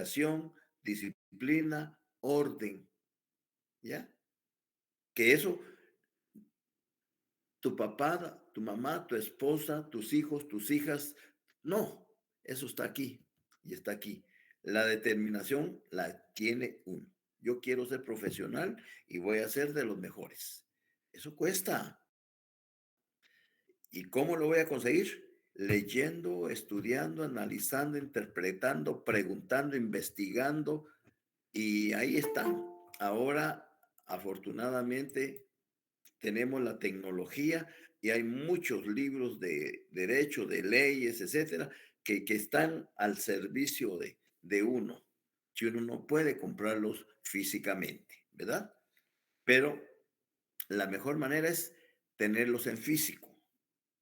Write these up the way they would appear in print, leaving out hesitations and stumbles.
dedicación, disciplina, orden, ¿ya? Que eso, tu papá, tu mamá, tu esposa, tus hijos, tus hijas, no, eso está aquí y está aquí. La determinación la tiene uno. Yo quiero ser profesional y voy a ser de los mejores. Eso cuesta. ¿Y cómo lo voy a conseguir? Leyendo, estudiando, analizando, interpretando, preguntando, investigando. Y ahí está. Ahora, afortunadamente, tenemos la tecnología y hay muchos libros de derecho, de leyes, etcétera, que están al servicio de uno. Si uno no puede comprarlos físicamente, ¿verdad? Pero la mejor manera es tenerlos en físico,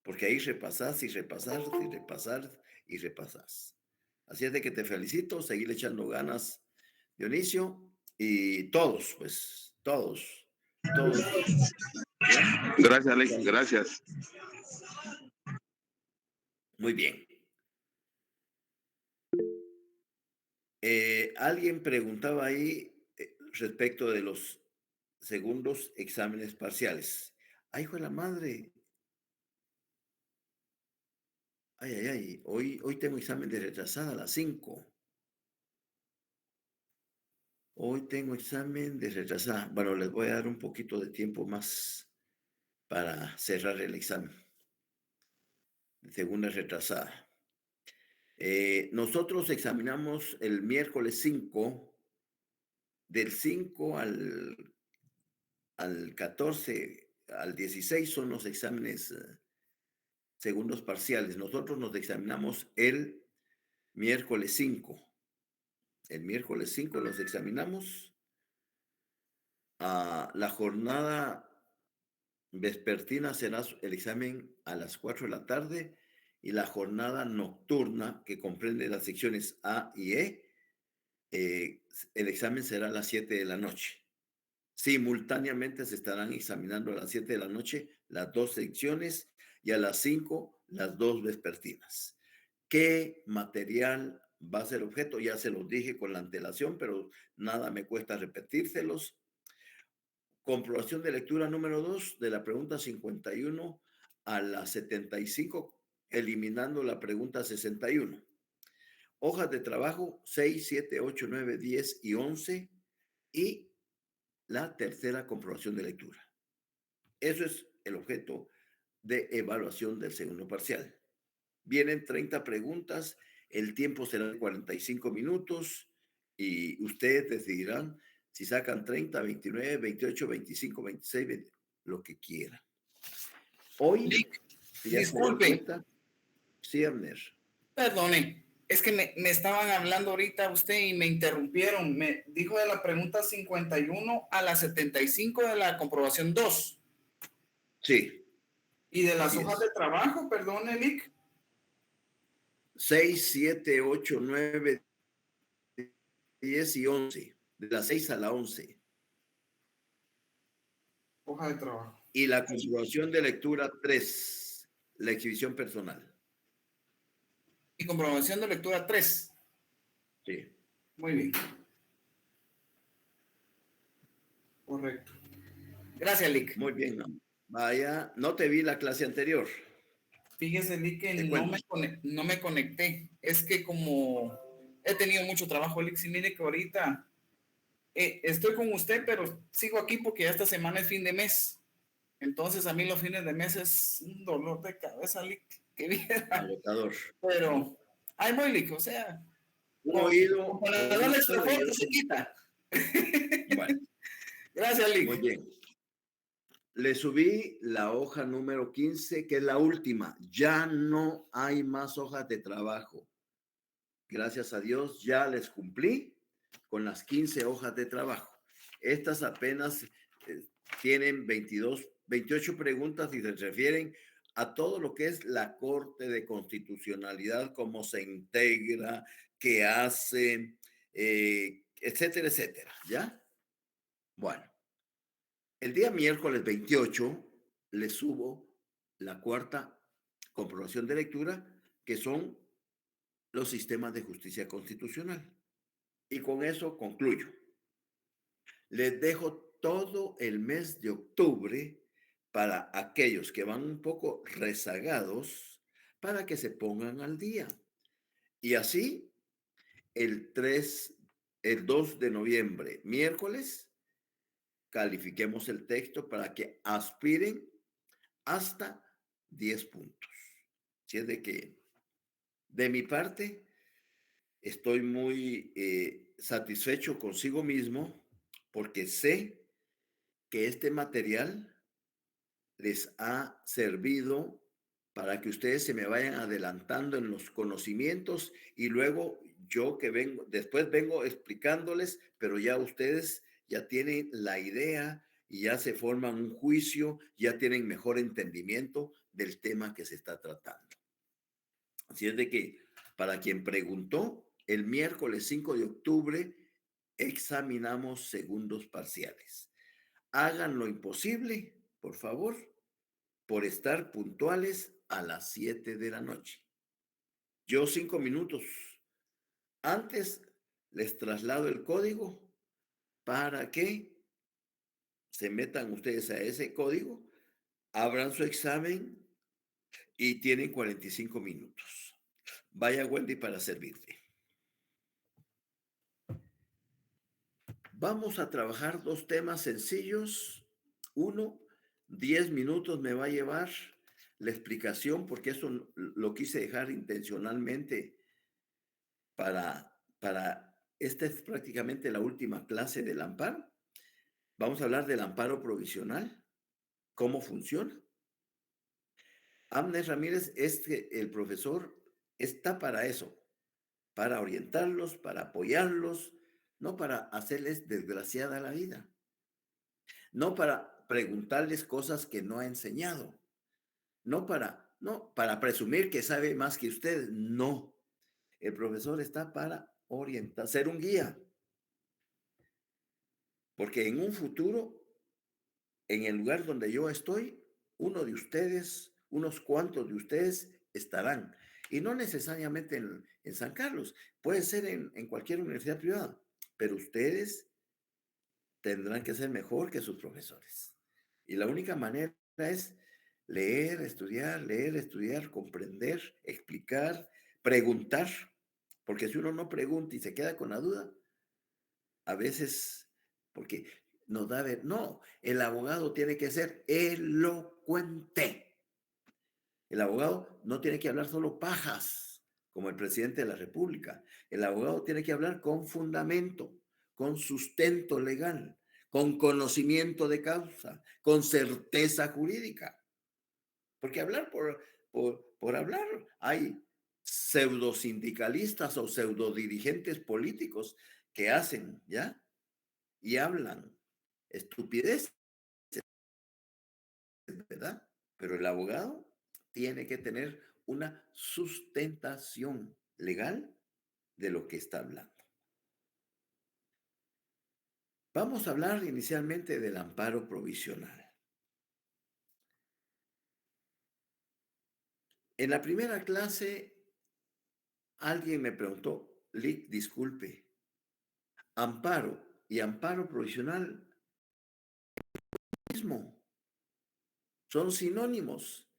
porque ahí repasás y repasás y repasás y repasás. Así es de que te felicito, seguir echando ganas, Dionisio, y todos, pues, todos, ¿ya? Gracias, Alex, gracias. Muy bien. Alguien preguntaba ahí respecto de los segundos exámenes parciales. Ay, hijo de la madre. Ay. Hoy tengo examen de retrasada a las 5. Hoy tengo examen de retrasada. Bueno, les voy a dar un poquito de tiempo más para cerrar el examen de segunda retrasada. Nosotros examinamos el miércoles 5, del 5 al 14, al 16 son los exámenes segundos parciales. Nosotros nos examinamos el miércoles 5. El miércoles 5 los examinamos. La jornada vespertina será el examen a las 4 de la tarde y la jornada nocturna, que comprende las secciones A y E, el examen será a las 7 de la noche. Simultáneamente se estarán examinando a las 7 de la noche las dos secciones y a las 5 las dos vespertinas. ¿Qué material va a ser objeto? Ya se los dije con la antelación, pero nada me cuesta repetírselos. Comprobación de lectura número 2 de la pregunta 51 a la 75, eliminando la pregunta 61. Hojas de trabajo 6, 7, 8, 9, 10 y 11 y la tercera comprobación de lectura. Eso es el objeto de evaluación del segundo parcial. Vienen 30 preguntas, el tiempo será de 45 minutos y ustedes decidirán si sacan 30, 29, 28, 25, 26, 20, lo que quieran. Hoy, ya se dan cuenta, sí, Abner. Perdone, es que me estaban hablando ahorita usted y me interrumpieron. Me dijo de la pregunta 51 a la 75 de la comprobación 2. Sí. ¿Y de las hojas de trabajo, perdón, Elic? 6, 7, 8, 9, 10 y 11. De las 6 a la 11. Hoja de trabajo. Y la comprobación de lectura 3, la exhibición personal. Y comprobación de lectura 3. Sí. Muy bien. Correcto. Gracias, Lick. Muy bien. Vaya, no te vi la clase anterior. Fíjese, Lick, que no me conecté. Es que como he tenido mucho trabajo, Lick, y mire que ahorita estoy con usted, pero sigo aquí porque ya esta semana es fin de mes. Entonces a mí los fines de mes es un dolor de cabeza, Lick, que viera. Agotador. Pero ahí voy, Lick, o sea, Un oído se quita. Bueno. Gracias, Lick. Muy bien. Le subí la hoja número 15, que es la última. Ya no hay más hojas de trabajo. Gracias a Dios ya les cumplí con las 15 hojas de trabajo. Estas apenas tienen 28 preguntas y se refieren a todo lo que es la Corte de Constitucionalidad, cómo se integra, qué hace, etcétera, etcétera. ¿Ya? Bueno. El día miércoles 28 le subo la cuarta comprobación de lectura, que son los sistemas de justicia constitucional. Y con eso concluyo. Les dejo todo el mes de octubre para aquellos que van un poco rezagados para que se pongan al día. Y así, el 3, el 2 de noviembre, miércoles, califiquemos el texto para que aspiren hasta 10 puntos. Si es de que, de mi parte, estoy muy satisfecho consigo mismo porque sé que este material les ha servido para que ustedes se me vayan adelantando en los conocimientos y luego yo que vengo, después vengo explicándoles, pero ya ustedes ya tienen la idea y ya se forman un juicio, ya tienen mejor entendimiento del tema que se está tratando. Así es de que, para quien preguntó, el miércoles 5 de octubre examinamos segundos parciales. Hagan lo imposible, por favor, por estar puntuales a las 7 de la noche. Yo 5 minutos antes les traslado el código para que se metan ustedes a ese código, abran su examen y tienen 45 minutos. Vaya Wendy para servirte. Vamos a trabajar dos temas sencillos. Uno, 10 minutos me va a llevar la explicación, porque eso lo quise dejar intencionalmente para esta es prácticamente la última clase del amparo. Vamos a hablar del amparo provisional, cómo funciona. Amnes Ramírez, el profesor, está para eso, para orientarlos, para apoyarlos, no para hacerles desgraciada la vida, no para preguntarles cosas que no ha enseñado, no para presumir que sabe más que ustedes, no. El profesor está para orientar, ser un guía, porque en un futuro, en el lugar donde yo estoy, uno de ustedes, unos cuantos de ustedes estarán. Y no necesariamente en San Carlos, puede ser en cualquier universidad privada, pero ustedes tendrán que ser mejor que sus profesores. Y la única manera es leer, estudiar, comprender, explicar, preguntar, porque si uno no pregunta y se queda con la duda, a veces, porque nos da ver, no, el abogado tiene que ser elocuente. El abogado no tiene que hablar solo pajas, como el presidente de la República. El abogado tiene que hablar con fundamento, con sustento legal, con conocimiento de causa, con certeza jurídica. Porque hablar por hablar, hay pseudosindicalistas o pseudodirigentes políticos que hacen, ¿ya? Y hablan estupidez, ¿verdad? Pero el abogado tiene que tener una sustentación legal de lo que está hablando. Vamos a hablar inicialmente del amparo provisional. En la primera clase, alguien me preguntó, Lick, disculpe, amparo y amparo provisional mismo, son sinónimos,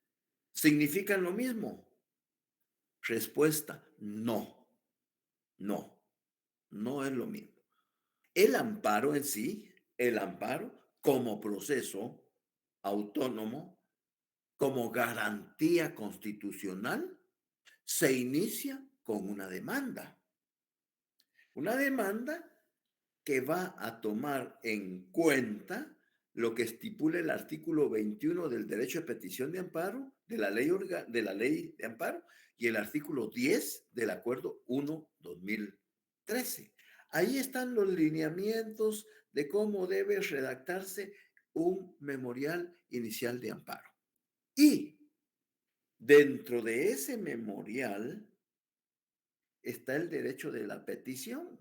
significan lo mismo. Respuesta, no, no es lo mismo. El amparo en sí, el amparo como proceso autónomo, como garantía constitucional, se inicia con una demanda. Una demanda que va a tomar en cuenta lo que estipula el artículo 21 del derecho de petición de amparo, de la ley de amparo, y el artículo 10 del acuerdo 1/2013. Ahí están los lineamientos de cómo debe redactarse un memorial inicial de amparo. Y dentro de ese memorial está el derecho de la petición.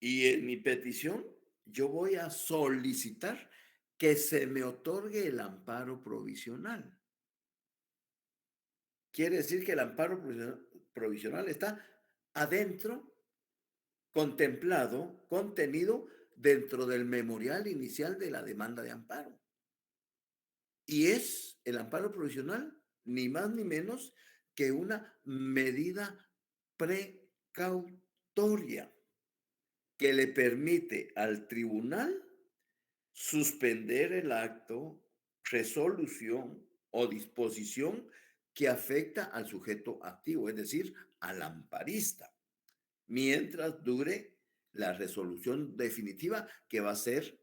Y en mi petición yo voy a solicitar que se me otorgue el amparo provisional. Quiere decir que el amparo provisional está adentro contenido dentro del memorial inicial de la demanda de amparo. Y es el amparo provisional, ni más ni menos que una medida precautoria que le permite al tribunal suspender el acto, resolución o disposición que afecta al sujeto activo, es decir, al amparista, mientras dure la resolución definitiva que va a ser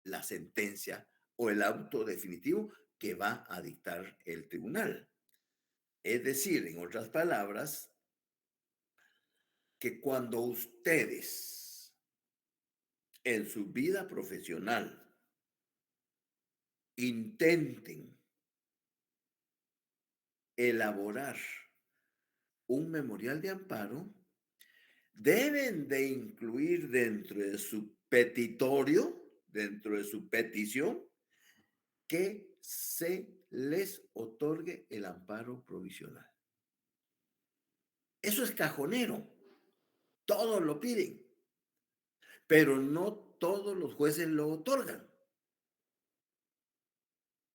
la sentencia o el auto definitivo que va a dictar el tribunal. Es decir, en otras palabras, que cuando ustedes en su vida profesional intenten elaborar un memorial de amparo, deben de incluir dentro de su petitorio, dentro de su petición, que se les otorgue el amparo provisional. Eso es cajonero. Todos lo piden, pero no todos los jueces lo otorgan.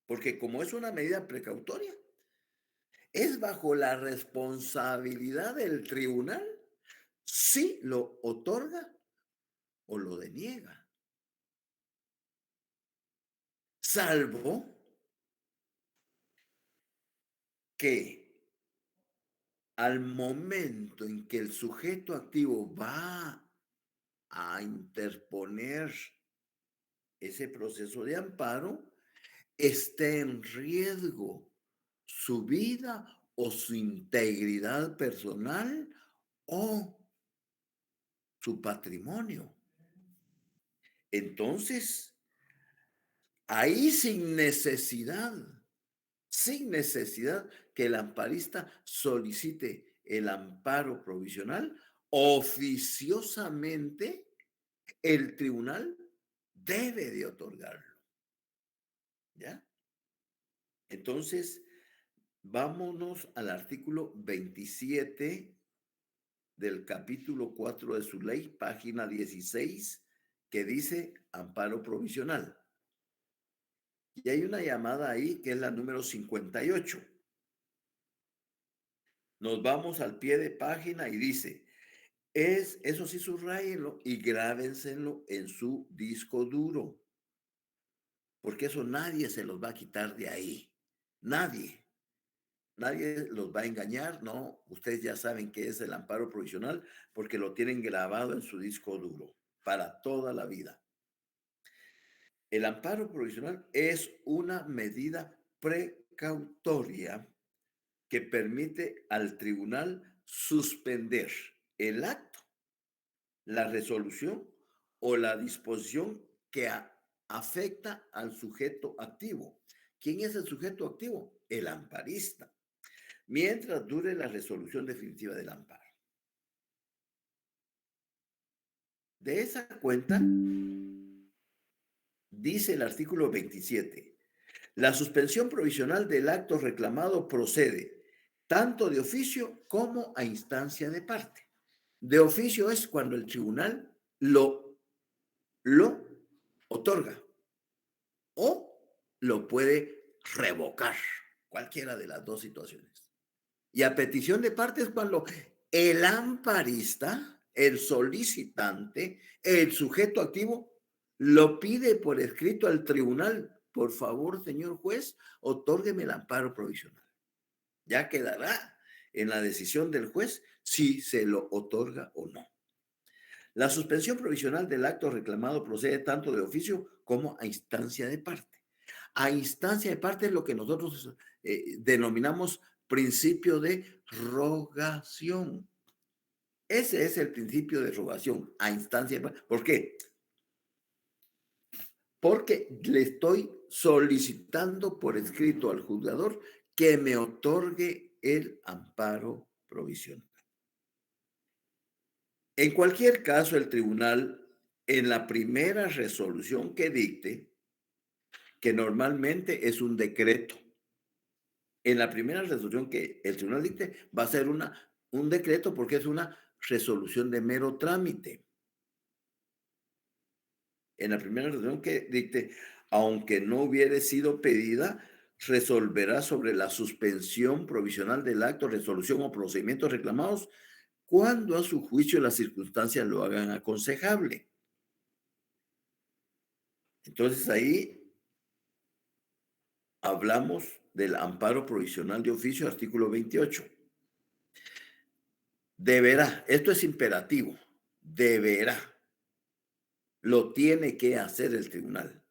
Porque como es una medida precautoria, es bajo la responsabilidad del tribunal si lo otorga o lo deniega. Salvo que al momento en que el sujeto activo va a interponer ese proceso de amparo, esté en riesgo su vida o su integridad personal o su patrimonio. Entonces, ahí sin necesidad que el amparista solicite el amparo provisional, oficiosamente el tribunal debe de otorgarlo. ¿Ya? Entonces, vámonos al artículo 27 del capítulo 4 de su ley, página 16, que dice amparo provisional. Y hay una llamada ahí que es la número 58. Nos vamos al pie de página y dice, eso sí, subrayenlo y grábenselo en su disco duro, porque eso nadie se los va a quitar de ahí. Nadie los va a engañar, no. Ustedes ya saben qué es el amparo provisional porque lo tienen grabado en su disco duro para toda la vida. El amparo provisional es una medida precautoria que permite al tribunal suspender el acto, la resolución o la disposición que afecta al sujeto activo. ¿Quién es el sujeto activo? El amparista, mientras dure la resolución definitiva del amparo. De esa cuenta, dice el artículo 27, la suspensión provisional del acto reclamado procede tanto de oficio como a instancia de parte. De oficio es cuando el tribunal lo otorga o lo puede revocar, cualquiera de las dos situaciones. Y a petición de parte es cuando el amparista, el solicitante, el sujeto activo, lo pide por escrito al tribunal. Por favor, señor juez, otórgueme el amparo provisional. Ya quedará en la decisión del juez si se lo otorga o no. La suspensión provisional del acto reclamado procede tanto de oficio como a instancia de parte. A instancia de parte es lo que nosotros denominamos principio de rogación. Ese es el principio de rogación, a instancia de parte. ¿Por qué? Porque le estoy solicitando por escrito al juzgador que me otorgue el amparo provisional. En cualquier caso, el tribunal, en la primera resolución que dicte, que normalmente es un decreto, en la primera resolución que el tribunal dicte va a ser un decreto porque es una resolución de mero trámite. En la primera resolución que dicte, aunque no hubiere sido pedida, resolverá sobre la suspensión provisional del acto, resolución o procedimientos reclamados cuando a su juicio las circunstancias lo hagan aconsejable. Entonces ahí hablamos del amparo provisional de oficio, artículo 28. Deberá, esto es imperativo, deberá, lo tiene que hacer el tribunal.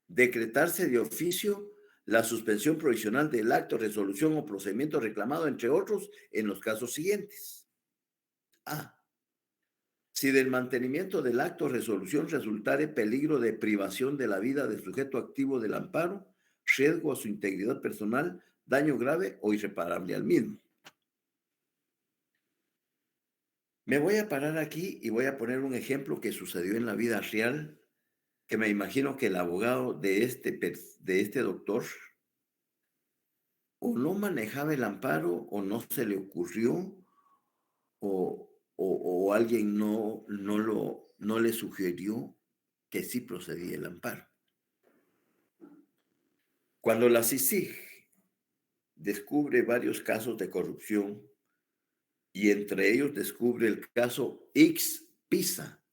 Decretarse de oficio la suspensión provisional del acto, resolución o procedimiento reclamado, entre otros, en los casos siguientes. A. Si del mantenimiento del acto o resolución resultare peligro de privación de la vida del sujeto activo del amparo, riesgo a su integridad personal, daño grave o irreparable al mismo. Me voy a parar aquí y voy a poner un ejemplo que sucedió en la vida real, que me imagino que el abogado de este doctor o no manejaba el amparo o no se le ocurrió o alguien no le sugirió que sí procedía el amparo. Cuando la CICIG descubre varios casos de corrupción y entre ellos descubre el caso X Pizza,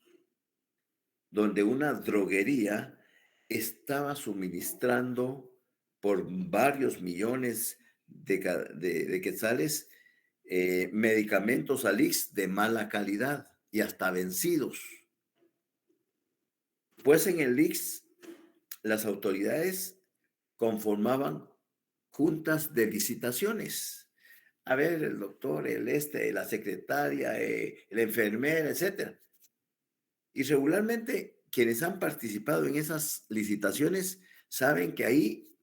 donde una droguería estaba suministrando por varios millones de quetzales medicamentos Alix de mala calidad y hasta vencidos. Pues en el Ix las autoridades conformaban juntas de licitaciones. A ver, el doctor, la secretaria, la enfermera, etc. Y regularmente quienes han participado en esas licitaciones saben que ahí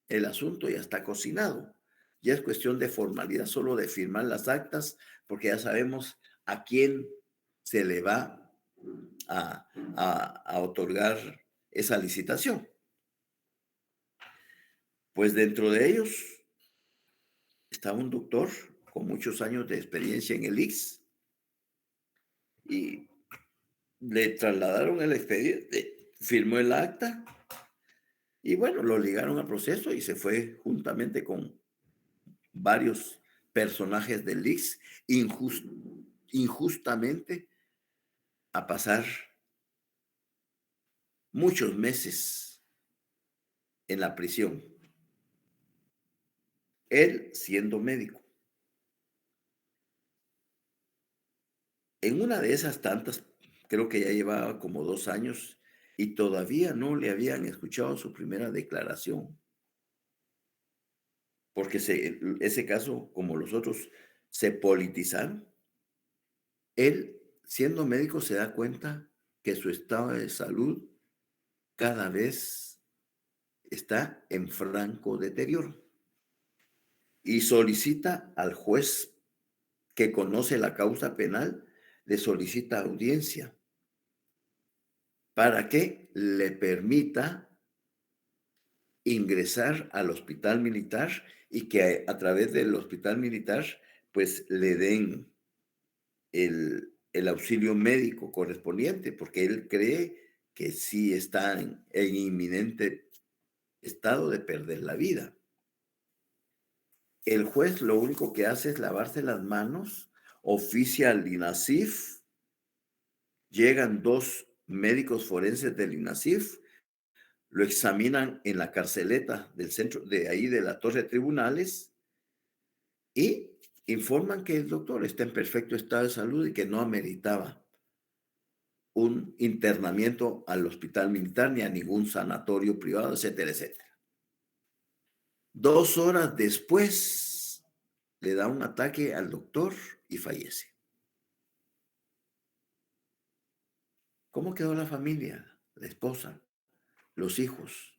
el asunto ya está cocinado. Ya es cuestión de formalidad, solo de firmar las actas, porque ya sabemos a quién se le va a otorgar esa licitación. Pues dentro de ellos está un doctor con muchos años de experiencia en el Ix y le trasladaron el expediente, firmó el acta y bueno, lo ligaron al proceso y se fue juntamente con varios personajes del Ix injustamente a pasar muchos meses en la prisión. Él siendo médico. En una de esas tantas, creo que ya llevaba como 2 años y todavía no le habían escuchado su primera declaración. Porque ese caso, como los otros, se politizaron. Él, siendo médico, se da cuenta que su estado de salud cada vez está en franco deterioro. Y solicita al juez que conoce la causa penal, le solicita audiencia para que le permita ingresar al hospital militar y que a través del hospital militar pues le den el auxilio médico correspondiente, porque él cree que sí está en inminente estado de perder la vida. El juez lo único que hace es lavarse las manos, oficia al INASIF, llegan 2 médicos forenses del INASIF, lo examinan en la carceleta del centro, de ahí de la torre de tribunales, y informan que el doctor está en perfecto estado de salud y que no ameritaba un internamiento al hospital militar ni a ningún sanatorio privado, etcétera, etcétera. 2 horas después le da un ataque al doctor y fallece. ¿Cómo quedó la familia, la esposa, los hijos?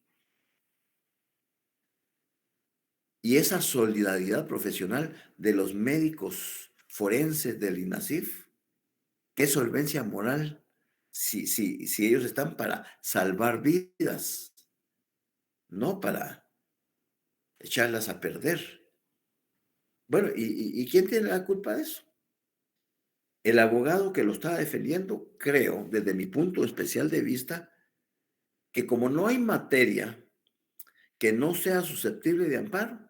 Y esa solidaridad profesional de los médicos forenses del INASIF, qué solvencia moral si ellos están para salvar vidas, no para echarlas a perder. Bueno, ¿y quién tiene la culpa de eso? El abogado que lo estaba defendiendo, creo, desde mi punto especial de vista, que como no hay materia que no sea susceptible de amparo,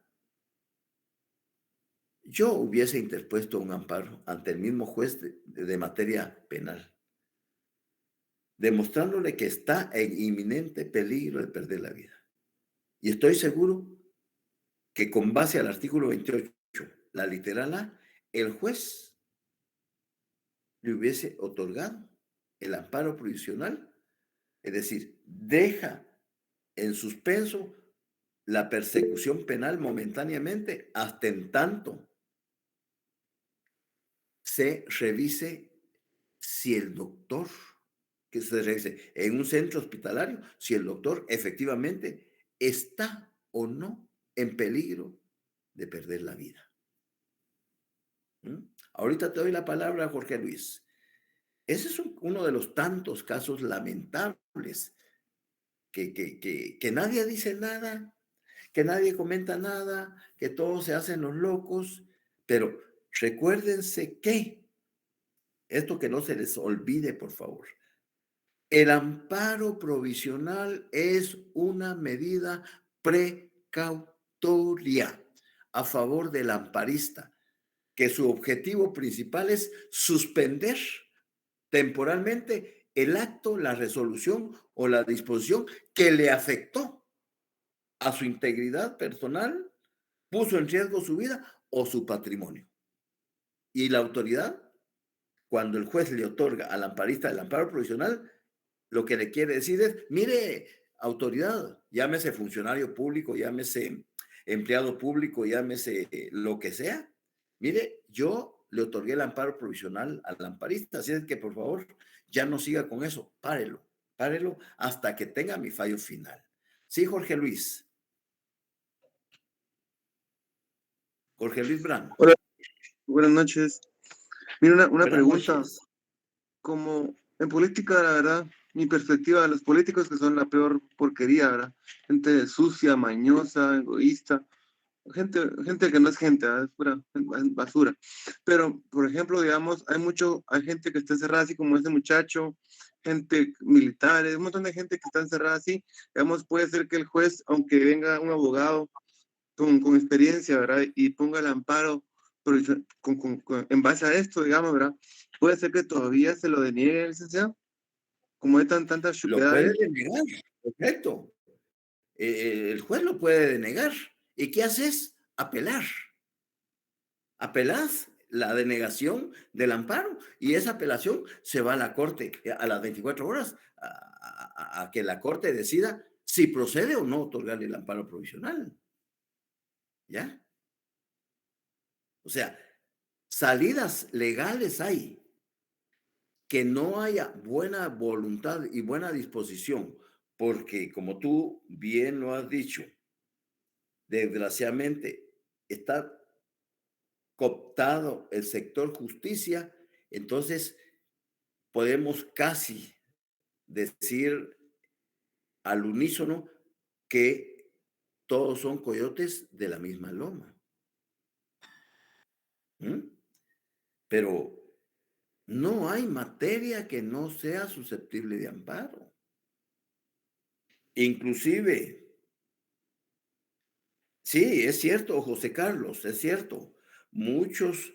yo hubiese interpuesto un amparo ante el mismo juez de materia penal, demostrándole que está en inminente peligro de perder la vida. Y estoy seguro que con base al artículo 28, la literal A, el juez le hubiese otorgado el amparo provisional, es decir, deja en suspenso la persecución penal momentáneamente hasta en tanto se revise si el doctor, que se revise en un centro hospitalario, si el doctor efectivamente está o no en peligro de perder la vida. ¿Mm? Ahorita te doy la palabra, Jorge Luis. Ese es uno de los tantos casos lamentables que nadie dice nada, que nadie comenta nada, que todos se hacen los locos, pero recuérdense que, esto que no se les olvide, por favor, el amparo provisional es una medida precautoria a favor del amparista, que su objetivo principal es suspender temporalmente el acto, la resolución o la disposición que le afectó a su integridad personal, puso en riesgo su vida o su patrimonio. Y la autoridad, cuando el juez le otorga al amparista el amparo provisional, lo que le quiere decir es, mire, autoridad, llámese funcionario público, llámese empleado público, llámese lo que sea, mire, yo le otorgué el amparo provisional al amparista, así es que por favor, ya no siga con eso, párelo hasta que tenga mi fallo final. Sí, Jorge Luis. Jorge Luis Brand. Hola, buenas noches. Mira, una Buenas pregunta. noches. Como en política, la verdad, mi perspectiva de los políticos que son la peor porquería, ¿verdad? Gente sucia, mañosa, egoísta, gente que no es gente, ¿verdad? Es pura basura. Pero, por ejemplo, digamos, hay gente que está encerrada así como ese muchacho, gente militares, un montón de gente que está encerrada así. Digamos, puede ser que el juez, aunque venga un abogado con experiencia, ¿verdad? Y ponga el amparo en base a esto, digamos, ¿verdad? Puede ser que todavía se lo deniegue el licenciado, como hay tantas Lo puede chuquedades. denegar, perfecto. El juez lo puede denegar. ¿Y qué haces? Apelar. Apelás la denegación del amparo y esa apelación se va a la corte a las 24 horas a que la corte decida si procede o no otorgarle el amparo provisional. ¿Ya? O sea, salidas legales hay. Que no haya buena voluntad y buena disposición, porque como tú bien lo has dicho, desgraciadamente está cooptado el sector justicia, entonces podemos casi decir al unísono que todos son coyotes de la misma loma. ¿Mm? Pero no hay materia que no sea susceptible de amparo. Inclusive, sí, es cierto, José Carlos, es cierto. Muchos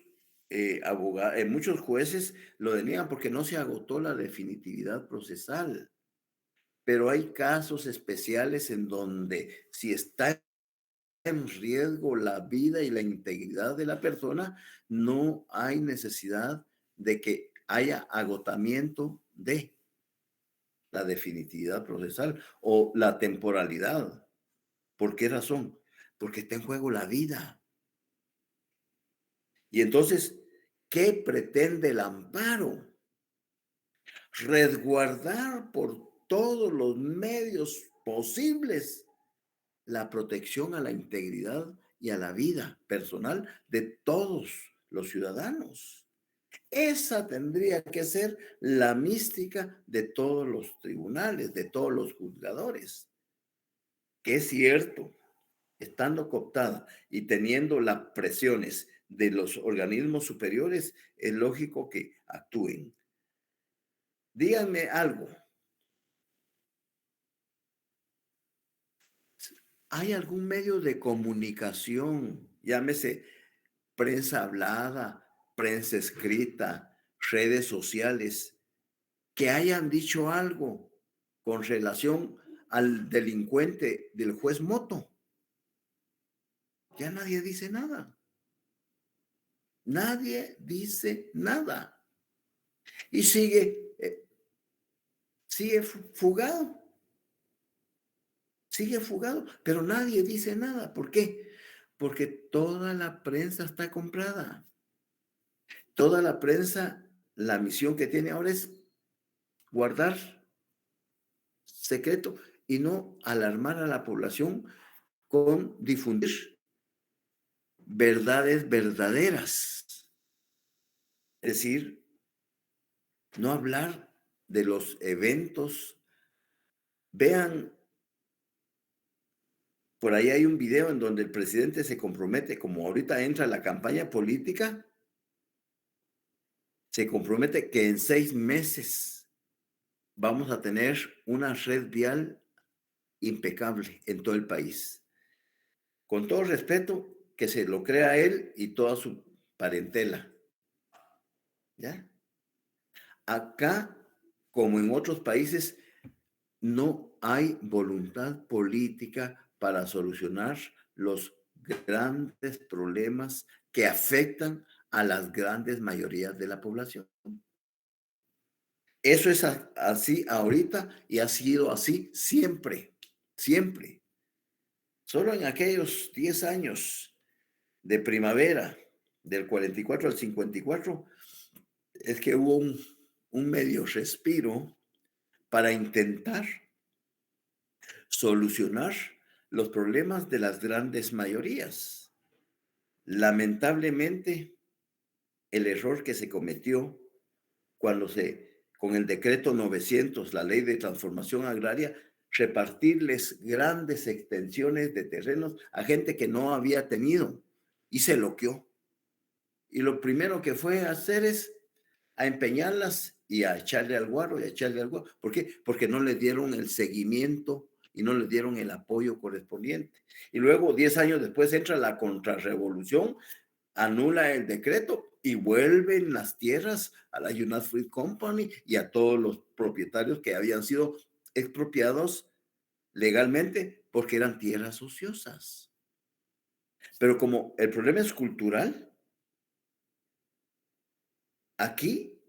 abogados, muchos jueces lo deniegan porque no se agotó la definitividad procesal. Pero hay casos especiales en donde si está en riesgo la vida y la integridad de la persona, no hay necesidad de que haya agotamiento de la definitividad procesal o la temporalidad. ¿Por qué razón? Porque está en juego la vida. Y entonces, ¿qué pretende el amparo? Resguardar por todos los medios posibles la protección a la integridad y a la vida personal de todos los ciudadanos. Esa tendría que ser la mística de todos los tribunales, de todos los juzgadores. Que es cierto, estando cooptada y teniendo las presiones de los organismos superiores, es lógico que actúen. Díganme algo. ¿Hay algún medio de comunicación, llámese prensa hablada, prensa escrita, redes sociales, que hayan dicho algo con relación al delincuente del juez Moto? Ya nadie dice nada. Nadie dice nada. Y sigue fugado. Sigue fugado, pero nadie dice nada. ¿Por qué? Porque toda la prensa está comprada. Toda la prensa, la misión que tiene ahora es guardar secreto y no alarmar a la población con difundir verdades verdaderas. Es decir, no hablar de los eventos. Vean, por ahí hay un video en donde el presidente se compromete, como ahorita entra la campaña política, se compromete que en 6 meses vamos a tener una red vial impecable en todo el país. Con todo respeto, que se lo crea él y toda su parentela. ¿Ya? Acá, como en otros países, no hay voluntad política para solucionar los grandes problemas que afectan a las grandes mayorías de la población. Eso es así ahorita y ha sido así siempre, siempre. Solo en aquellos 10 años de primavera, del 44 al 54, es que hubo un medio respiro para intentar solucionar los problemas de las grandes mayorías. Lamentablemente, el error que se cometió cuando con el decreto 900, la ley de transformación agraria, repartirles grandes extensiones de terrenos a gente que no había tenido y se loqueó. Y lo primero que fue a hacer es a empeñarlas y a echarle al guaro y a echarle al guaro. ¿Por qué? Porque no le dieron el seguimiento y no le dieron el apoyo correspondiente. Y luego, 10 años después, entra la contrarrevolución, anula el decreto y vuelven las tierras a la United Fruit Company y a todos los propietarios que habían sido expropiados legalmente porque eran tierras ociosas. Pero como el problema es cultural, aquí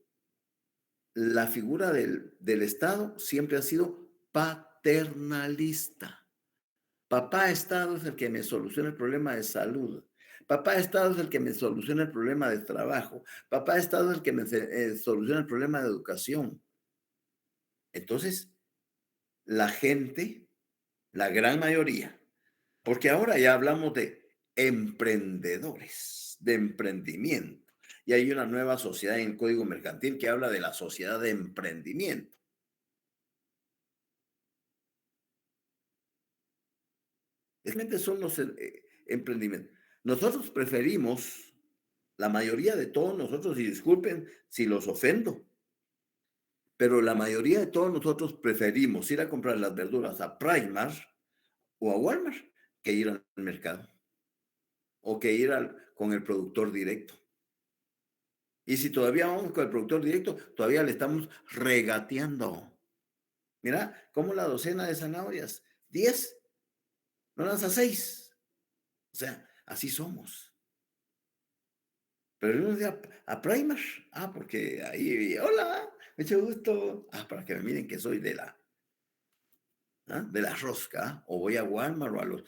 la figura del Estado siempre ha sido paternalista. Papá Estado es el que me soluciona el problema de salud. Papá Estado es el que me soluciona el problema de trabajo. Papá Estado es el que me soluciona el problema de educación. Entonces, la gente, la gran mayoría, porque ahora ya hablamos de emprendedores, de emprendimiento. Y hay una nueva sociedad en el Código Mercantil que habla de la sociedad de emprendimiento. Realmente son los emprendimientos. Nosotros preferimos, la mayoría de todos nosotros, y disculpen si los ofendo, pero la mayoría de todos nosotros preferimos ir a comprar las verduras a Primark o a Walmart que ir al mercado o que ir con el productor directo. Y si todavía vamos con el productor directo, todavía le estamos regateando. Mira, como la docena de zanahorias, 10, no lanza 6. O sea, así somos. Pero yo decía a Primark, porque ahí, hola, mucho gusto. Para que me miren que soy de la rosca, o voy a Walmart o a los...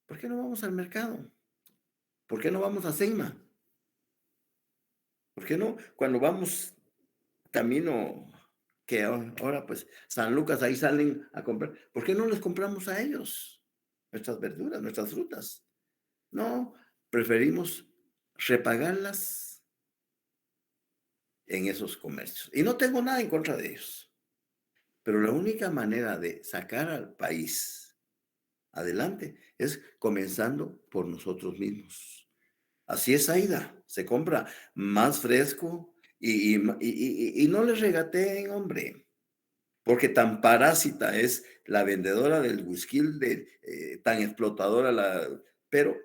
¿Por qué no vamos al mercado? ¿Por qué no vamos a Seima? ¿Por qué no? Cuando vamos camino, que ahora pues San Lucas, ahí salen a comprar. ¿Por qué no les compramos a ellos nuestras verduras, nuestras frutas? No, preferimos repagarlas en esos comercios. Y no tengo nada en contra de ellos. Pero la única manera de sacar al país adelante es comenzando por nosotros mismos. Así es, Aida. Se compra más fresco y no le regateen, hombre, porque tan parásita es la vendedora del whisky, tan explotadora pero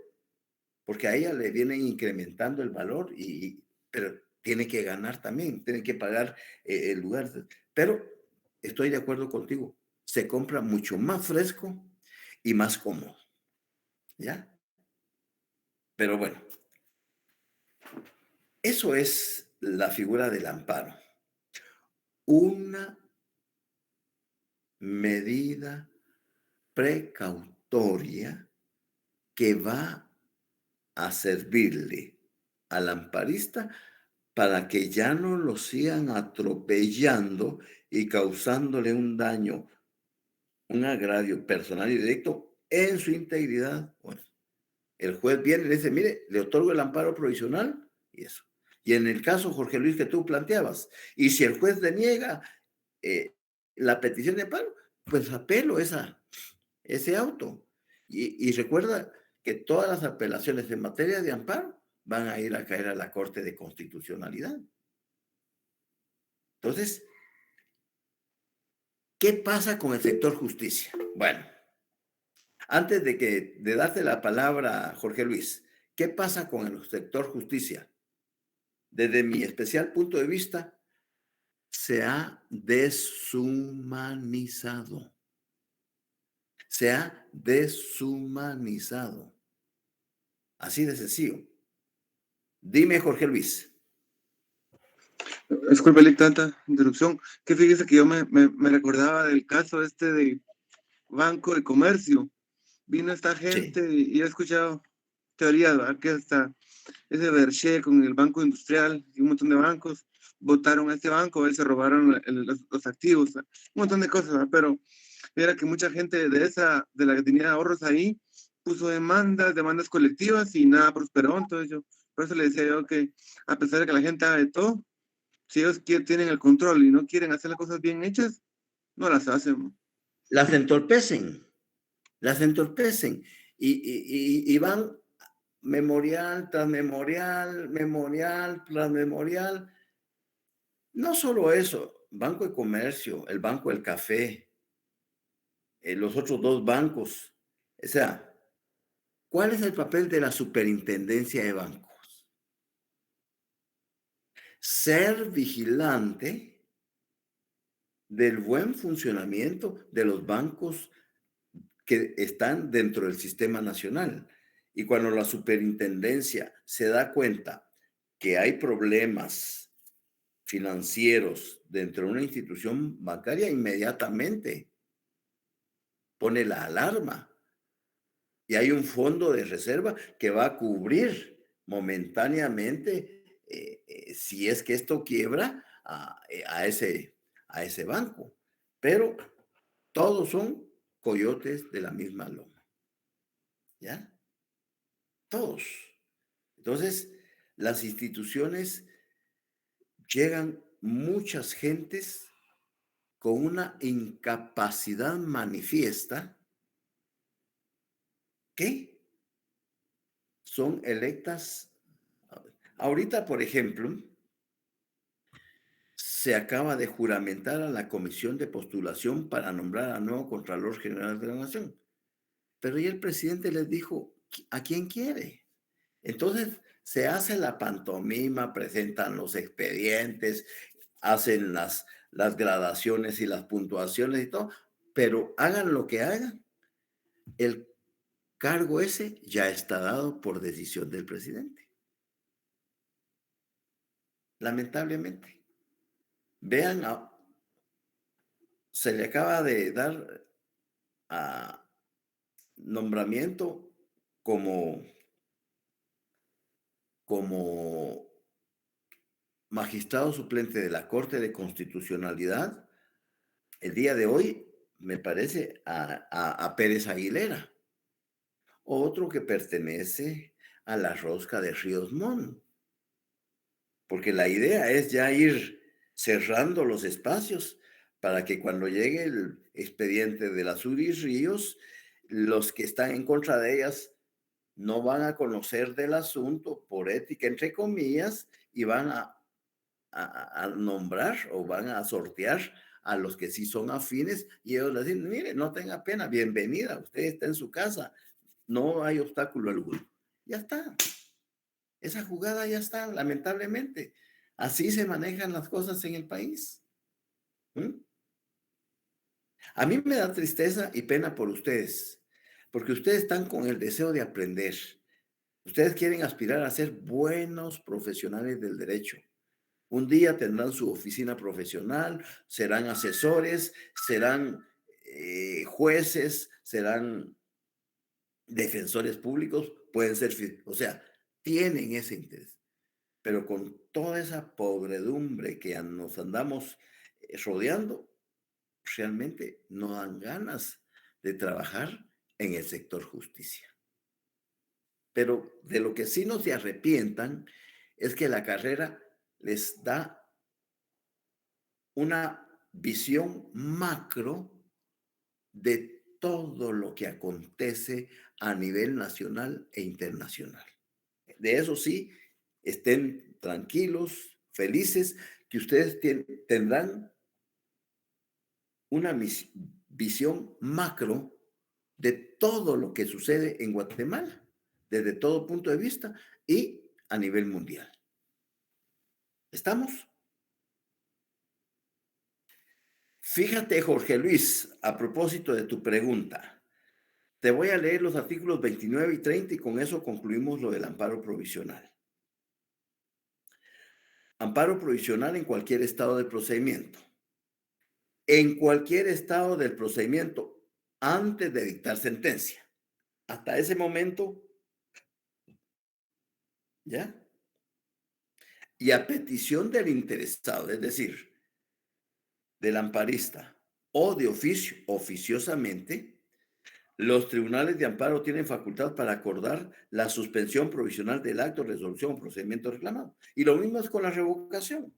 porque a ella le vienen incrementando el valor, pero tiene que ganar también, tiene que pagar el lugar. Pero estoy de acuerdo contigo, se compra mucho más fresco y más cómodo, ¿ya? Pero bueno, eso es la figura del amparo. Una medida precautoria que va a servirle al amparista para que ya no lo sigan atropellando y causándole un daño, un agravio personal y directo en su integridad. Bueno, el juez viene y le dice, mire, le otorgo el amparo provisional y eso. Y en el caso, Jorge Luis, que tú planteabas, y si el juez deniega la petición de amparo, pues apelo ese auto. Y recuerda que todas las apelaciones en materia de amparo van a ir a caer a la Corte de Constitucionalidad. Entonces, ¿qué pasa con el sector justicia? Bueno, antes de darte la palabra, Jorge Luis, ¿qué pasa con el sector justicia? Desde mi especial punto de vista, se ha deshumanizado. Se ha deshumanizado. Así de sencillo. Dime, Jorge Luis. Disculpe tanta interrupción, que fíjese que yo me recordaba del caso de Banco de Comercio. Vino esta gente Sí. y he escuchado teorías, ¿verdad? Que hasta ese Berché con el Banco Industrial y un montón de bancos votaron a este banco, se robaron los activos, un montón de cosas, ¿verdad? Pero era que mucha gente de la que tenía ahorros ahí, puso demandas colectivas y nada prosperó. Entonces por eso le decía yo que a pesar de que la gente haga de todo, si ellos tienen el control y no quieren hacer las cosas bien hechas, no las hacen. Las entorpecen. Las entorpecen. Y van memorial tras memorial, memorial tras memorial. No solo eso, Banco de Comercio, el Banco del Café, los otros dos bancos. O sea, ¿cuál es el papel de la superintendencia de bancos? Ser vigilante del buen funcionamiento de los bancos que están dentro del sistema nacional. Y cuando la superintendencia se da cuenta que hay problemas financieros dentro de una institución bancaria, inmediatamente pone la alarma. Y hay un fondo de reserva que va a cubrir momentáneamente, si es que esto quiebra, a ese banco. Pero todos son coyotes de la misma loma. ¿Ya? Todos. Entonces, las instituciones llegan muchas gentes con una incapacidad manifiesta que son electas. Ahorita, por ejemplo, se acaba de juramentar a la Comisión de Postulación para nombrar al nuevo Contralor General de la Nación. Pero ya el presidente les dijo a quién quiere. Entonces, se hace la pantomima, presentan los expedientes, hacen las gradaciones y las puntuaciones y todo, pero hagan lo que hagan, el cargo ese ya está dado por decisión del presidente. Lamentablemente. Vean, se le acaba de dar a nombramiento como magistrado suplente de la Corte de Constitucionalidad el día de hoy, me parece, a Pérez Aguilera, otro que pertenece a la rosca de Ríos Montt, porque la idea es ya ir cerrando los espacios para que cuando llegue el expediente de las UDI Ríos, los que están en contra de ellas no van a conocer del asunto por ética, entre comillas, y van a nombrar o van a sortear a los que sí son afines y ellos les dicen, mire, no tenga pena, bienvenida, usted está en su casa, no hay obstáculo alguno. Ya está. Esa jugada ya está, lamentablemente. Así se manejan las cosas en el país. ¿Mm? A mí me da tristeza y pena por ustedes, porque ustedes están con el deseo de aprender. Ustedes quieren aspirar a ser buenos profesionales del derecho. Un día tendrán su oficina profesional, serán asesores, serán jueces, serán defensores públicos, pueden ser, o sea, tienen ese interés. Pero con toda esa podredumbre que nos andamos rodeando, realmente no dan ganas de trabajar en el sector justicia. Pero de lo que sí no se arrepientan es que la carrera les da una visión macro de todo lo que acontece a nivel nacional e internacional. De eso sí, estén tranquilos, felices, que ustedes tendrán una visión macro de todo lo que sucede en Guatemala, desde todo punto de vista y a nivel mundial. ¿Estamos? Fíjate, Jorge Luis, a propósito de tu pregunta, te voy a leer los artículos 29 y 30 y con eso concluimos lo del amparo provisional. Amparo provisional en cualquier estado del procedimiento. En cualquier estado del procedimiento antes de dictar sentencia. Hasta ese momento, ¿ya? Y a petición del interesado, es decir, del amparista o de oficio, oficiosamente, los tribunales de amparo tienen facultad para acordar la suspensión provisional del acto, resolución o procedimiento reclamado. Y lo mismo es con la revocación.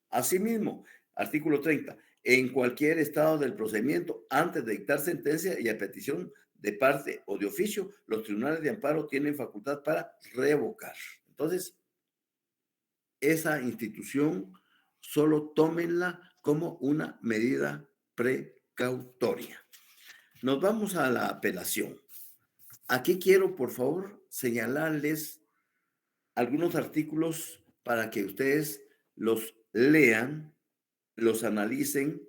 Asimismo, artículo 30, en cualquier estado del procedimiento, antes de dictar sentencia y a petición de parte o de oficio, los tribunales de amparo tienen facultad para revocar. Entonces, esa institución solo tómenla como una medida precautoria. Nos vamos a la apelación. Aquí quiero, por favor, señalarles algunos artículos para que ustedes los lean, los analicen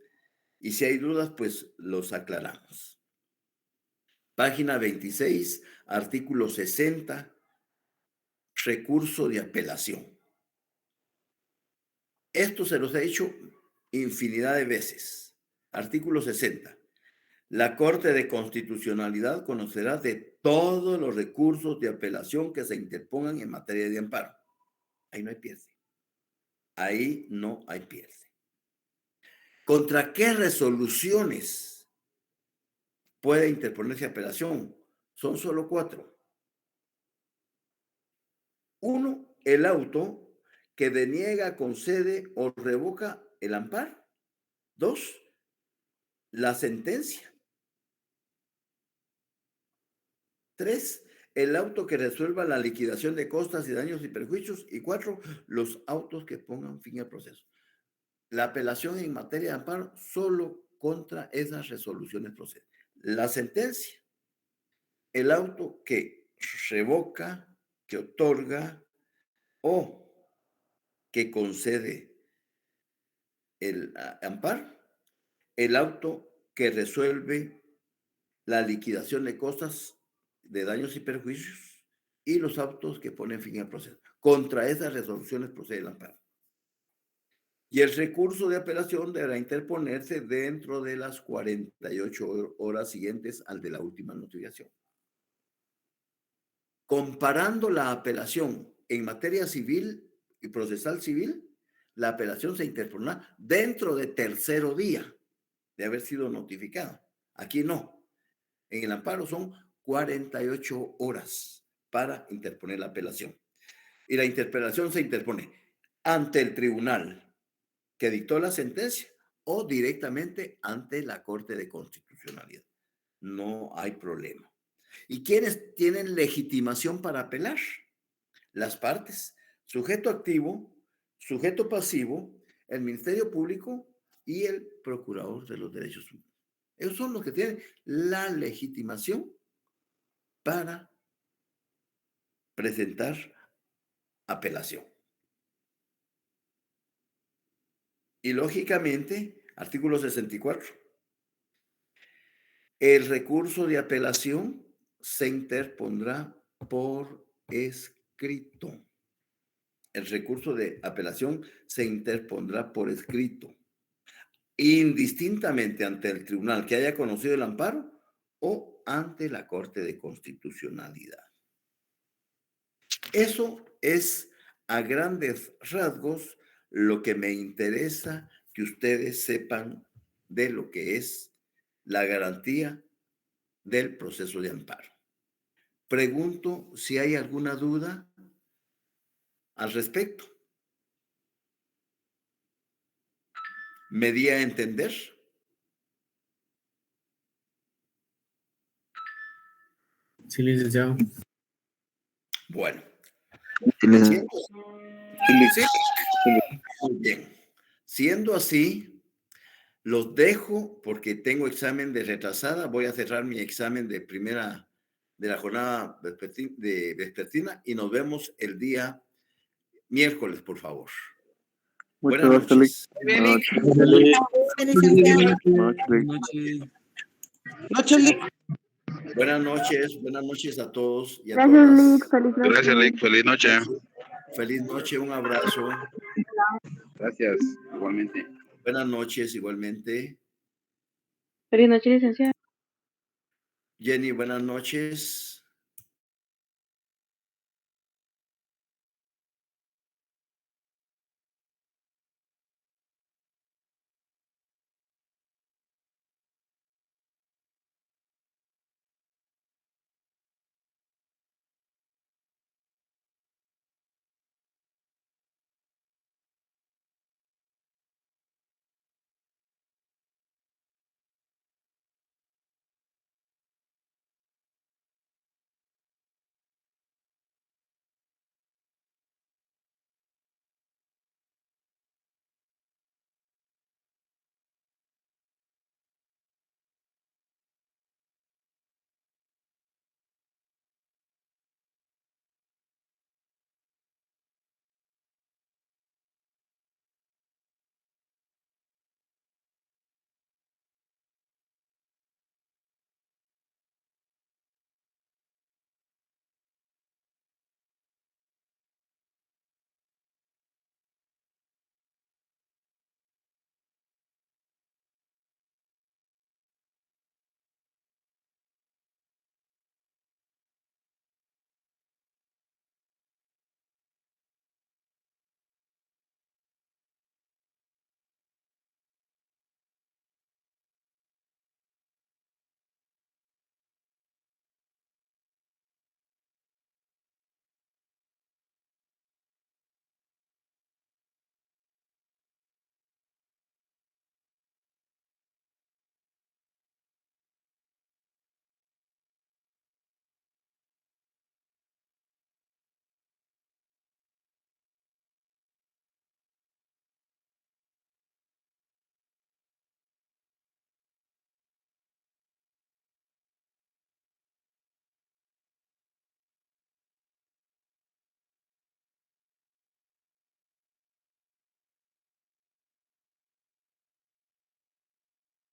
y si hay dudas, pues los aclaramos. Página 26, artículo 60, recurso de apelación. Esto se los he dicho infinidad de veces. Artículo 60. La Corte de Constitucionalidad conocerá de todos los recursos de apelación que se interpongan en materia de amparo. Ahí no hay pierde. Ahí no hay pierde. ¿Contra qué resoluciones puede interponerse apelación? Son solo 4. 1, el auto que deniega, concede o revoca el amparo. 2, la sentencia. 3, el auto que resuelva la liquidación de costas y daños y perjuicios. Y 4, los autos que pongan fin al proceso. La apelación en materia de amparo solo contra esas resoluciones procede. La sentencia, el auto que revoca, que otorga o que concede el amparo, el auto que resuelve la liquidación de costas de daños y perjuicios y los autos que ponen fin al proceso. Contra esas resoluciones procede el amparo. Y el recurso de apelación deberá interponerse dentro de las 48 horas siguientes al de la última notificación. Comparando la apelación en materia civil y procesal civil, la apelación se interpondrá dentro de tercero día de haber sido notificada. Aquí no. En el amparo son 48 horas para interponer la apelación. Y la interpelación se interpone ante el tribunal que dictó la sentencia o directamente ante la Corte de Constitucionalidad. No hay problema. ¿Y quiénes tienen legitimación para apelar? Las partes, sujeto activo, sujeto pasivo, el Ministerio Público y el Procurador de los Derechos Humanos. Esos son los que tienen la legitimación para presentar apelación. Y lógicamente, artículo 64. El recurso de apelación se interpondrá por escrito. El recurso de apelación se interpondrá por escrito, indistintamente ante el tribunal que haya conocido el amparo o ante la Corte de Constitucionalidad. Eso es a grandes rasgos lo que me interesa que ustedes sepan de lo que es la garantía del proceso de amparo. Pregunto si hay alguna duda al respecto. ¿Me di a entender? Sí, licenciado. Bueno. Sí. Muy bien. Siendo así, los dejo porque tengo examen de retrasada. Voy a cerrar mi examen de la jornada vespertina y nos vemos el día miércoles, por favor. Buenas noches. Buenas noches a todos y a todas. Gracias, Lick. Feliz noche. Feliz noche, un abrazo. Gracias, igualmente. Buenas noches, igualmente. Feliz noche, licenciado. Jenny, buenas noches.